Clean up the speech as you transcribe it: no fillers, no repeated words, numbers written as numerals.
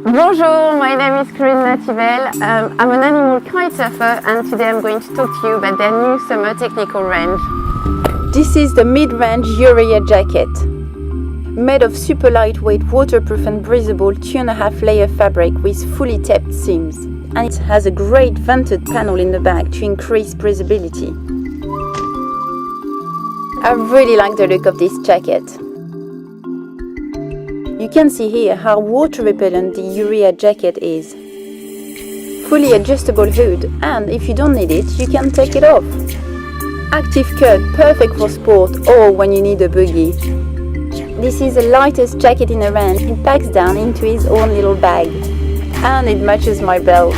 Bonjour, my name is Karine Nativel. I'm an animal kite surfer and today I'm going to talk to you about their new summer technical range. This is the mid-range Euria Jacket. Made of super lightweight, waterproof and breathable 2.5 layer fabric with fully tapped seams. And it has a great vented panel in the back to increase breathability. I really like the look of this jacket. You can see here how water repellent the Euria Jacket is. Fully adjustable hood, and if you don't need it, you can take it off. Active cut, perfect for sport or when you need a buggy. This is the lightest jacket in the range. It packs down into its own little bag. And it matches my belt.